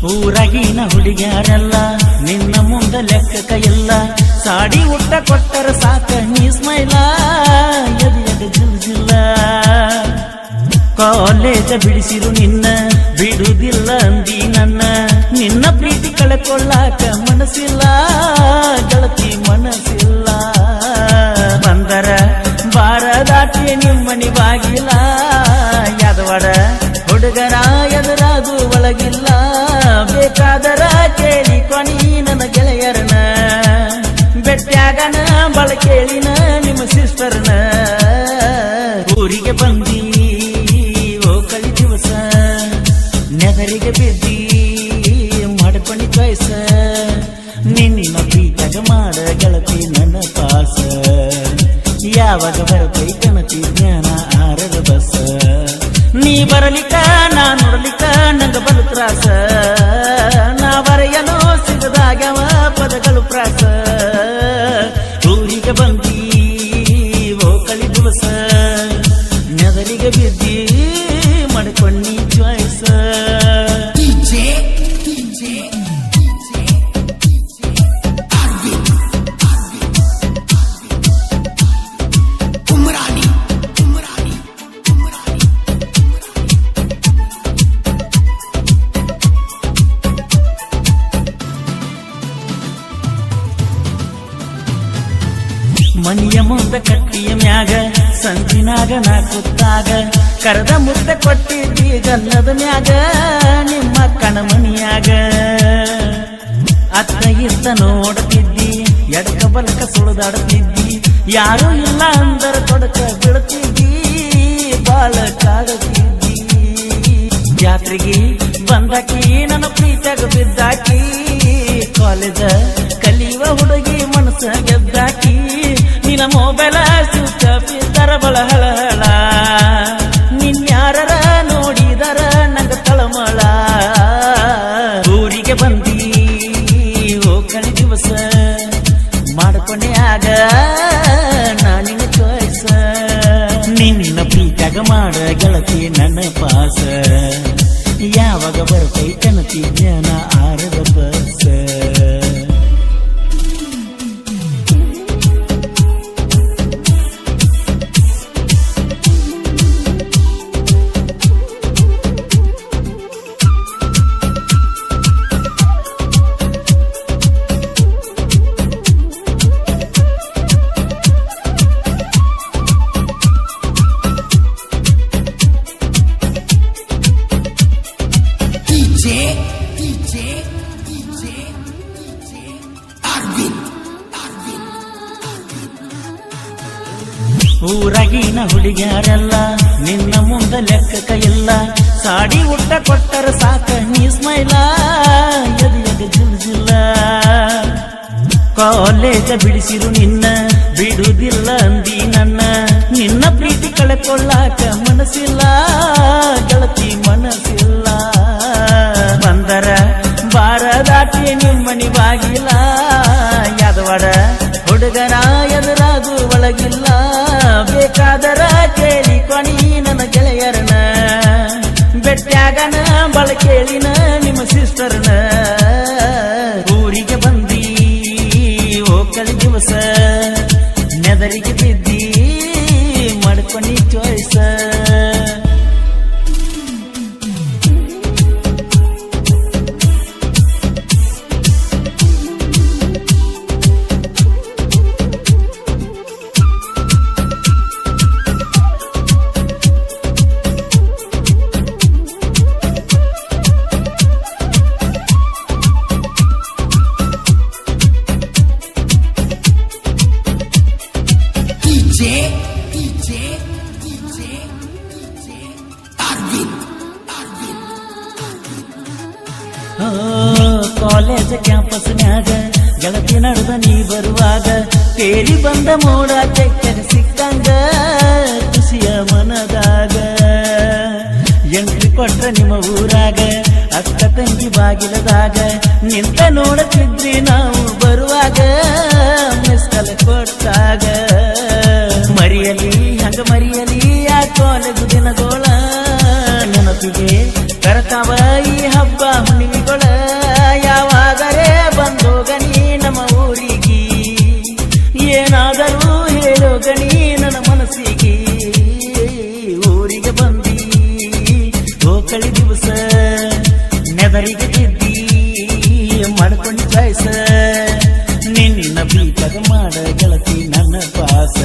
ಊರಾಗಿನ ಹುಡುಗ್ಯಾರೆಲ್ಲ ನಿನ್ನ ಮುಂದ ಲೆಕ್ಕಕ ಇಲ್ಲ. ಸಾಡಿ ಊಟ ಕೊಟ್ಟರ ಸಾಕ ನೀ ಸ್ಮೈಲ ಎದ ಜಿಲ್ಜಿಲ್ಲ. ಕಾಲೇಜ ಬಿಡಿಸಿರು ನಿನ್ನ ಬಿಡುವುದಿಲ್ಲ ಅಂದಿ ನನ್ನ. ನಿನ್ನ ಪ್ರೀತಿ ಕಳ್ಕೊಳ್ಳಾಕ ಮನಸ್ಸಿಲ್ಲ ಗೆಳತಿ ಮನಸ್ಸಿಲ್ಲ. ಬಂದರ ಬಾರ ದಾಟಿ ನಿಮ್ಮನಿ ಬಾಗಿಲ. ಯಾದವಾಡ ಹುಡುಗರ ಎದುರಾದು ಒಳಗಿಲ್ಲ. ಬೇಕಾದರ ಕೇಳಿ ಕೊನಿ ನನ್ನ ಗೆಳೆಯರನ. ಬೆಟ್ಟ್ಯಾಗನ ಬಳ ಕೇಳಿನ ನಿಮ್ಮ ಸಿಸ್ಟರ್ನ. ಊರಿಗೆ ಬಂದಿ ಓ ಕಳಿ ದಿವಸ ನೆದರಿಗೆ ಬಿದ್ದಿ ಮಾಡ್ಕೊಂಡಿ ಚಾಯ್ಸ. ನಿನ್ನ ಪ್ರೀತಗ ಮಾಡ ಗೆಳತಿ ನನ್ನ ಪಾಸ. ಯಾವಾಗ ಬರತೈ ಗಣತಿ ಜ್ಞಾನ ಆರದ ಬಸ. ನೀ ಬರಲಿಕ್ಕ ನಾ ನೋಡಲಿಕ್ಕ ನಂಗ ಬಲು ತ್ರಾಸ. ನಾ ಬರೆಯಲು ಸಿಗದಾಗ್ಯವ ಪದಗಳು ಪ್ರಾಸ. ಊರಿಗೆ ಬಂದಿ ಓ ಕಳಿ ದಿವಸ ನೆದರಿಗೆ ಬಿದ್ದಿ ಮಾಡ್ಕೊಂಡಿ ಚಾಯ್ಸ. ಮನಿಯ ಮುಂದ ಕಟ್ಟಿಯ ಮ್ಯಾಗ ಸಂಜಿನಾಗ ನಾ ಕುತ್ತಾಗ. ಕರೆದ ಮುದ್ದೆ ಕೊಟ್ಟಿದ್ದಿ ಗಲ್ಲದ ಮ್ಯಾಗ ನಿಮ್ಮ ಕಣಮನಿಯಾಗ. ಅತ್ತ ಇತ್ತ ನೋಡುತ್ತಿದ್ದಿ ಎಡಕ ಬಲಕ ಸುಳಿದಾಡುತ್ತಿದ್ದಿ. ಯಾರು ಇಲ್ಲ ಅಂದರ ತೊಡಕ ಬೀಳುತ್ತಿದ್ದಿ ಬಾಳ ಕಾಡುತ್ತಿದ್ದಿ. ಜಾತ್ರೆಗೆ ಬಂದಾಕಿ ನನ್ನ ಪ್ರೀತಿಯಾಗ ಬಿದ್ದಾಕಿ. ಕಾಲೇಜ ಕಲಿಯುವ ಹುಡುಗಿ ಮನಸ್ಸ ಗೆದ್ದಾಕಿ. ನಿನ್ನ ಮೊಬೈಲ ಸ್ವಿಚ್ ಆಫ್ ಇದ್ದರ ಬಳ ಹಳಹಳ. ನಿನ್ಯಾರ ನೋಡಿದರ ನಂಗ ತಳಮಳ. ಊರಿಗೆ ಬಂದಿ ಓ ಕಳಿ ದಿವಸ ಮಾಡ್ಕೊಂಡೆ ಆಗ ನಾನಿನ ಚಾಯ್ಸ. ನಿನ್ನ ಪ್ರೀತಿಯಾಗ ಮಾಡ ಗೆಳತಿ ನನ್ನ ಪಾಸ. ಯಾವಾಗ ಬರ್ತೈ ಕನತಿ ಜ್ಞಾನ ಆರದ ಬಸ. ಊರಾಗಿನ ಹುಡುಗ್ಯಾರೆಲ್ಲ ನಿನ್ನ ಮುಂದ ಲೆಕ್ಕಕ ಇಲ್ಲ. ಸಾಡಿ ಊಟ ಕೊಟ್ಟರ ಸಾಕ ನೀ ಸ್ಮೈಲ ಎದ ಜಿಲ್ಜಿಲ್ಲ. ಕಾಲೇಜ ಬಿಡಿಸಿರು ನಿನ್ನ ಬಿಡುವುದಿಲ್ಲ ಅಂದಿ ನನ್ನ. ನಿನ್ನ ಪ್ರೀತಿ ಕಳ್ಕೊಳ್ಳಾಕ ಮನಸ್ಸಿಲ್ಲ ಗೆಳತಿ ಮನಸ್ಸಿಲ್ಲ. ಬಂದರ ಬಾರ ದಾಟಿ ನಿಮ್ಮನಿ ಬಾಗಿಲ. ಯಾದವಾಡ ಹುಡುಗರ ಎದುರಾದು ಒಳಗಿಲ್ಲ. ಬೇಕಾದರ ಕೇಳಿ ಕೊನಿ ನನ್ನ ಗೆಳೆಯರನ. ಬೆಟ್ಟ್ಯಾಗನ ಬಳ ಕೇಳಿನ ನಿಮ್ಮ ಸಿಸ್ಟರ್ನ. ಊರಿಗೆ ಬಂದಿ ಓ ಕಳಿ ದಿವಸ ನೆದರಿಗೆ ಬಿದ್ದಿ ಮಾಡ್ಕೊಂಡಿ ಚಾಯ್ಸ. ಕಾಲೇಜ್ ಕ್ಯಾಂಪಸ್ನ್ಯಾಗ ಗೆಳತಿ ನಡೆದ ನೀ ಬರುವಾಗ. ತೇರಿ ಬಂದ ಮೋಡ ತೆಕ್ಕನ ಸಿಕ್ಕಂಗ ಖುಷಿಯ ಮನದಾಗ. ಎಂಟ್ರಿ ಕೊಟ್ಟ ನಿಮ್ಮ ಊರಾಗ ಅಕ್ಕ ತಂಗಿ ಬಾಗಿಲದಾಗ. ನಿಂತ ನೋಡುತ್ತಿದ್ವಿ ನಾವು ಬರುವಾಗ ಮಿಸ್ಕಲ್ ಕೊಟ್ಟಾಗ. ಮರಿಯಲಿ ಹಂಗ ಮರಿಯಲಿ ಆ ಕಾಲೇಜು ದಿನಗೋಳ. ನೆನಪಿಗೆ ಕರತಾವ ಈ ಹಬ್ಬ ಹುಣ್ಣಿಮೆಗಳ. ಗಣಿ ನನ್ನ ಮನಸ್ಸಿಗೆ ಊರಿಗೆ ಬಂದಿ ಹೋಕಳಿ ದಿವಸ ನೆದರಿಗೆ ಗೆದ್ದಿ ಮಾಡ್ಕೊಂಡು ಚಾಯ್ಸ ನಿನ್ನ ಬೀಟಗ ಮಾಡ ಗೆಳತಿ ನನ್ನ ಪಾಸ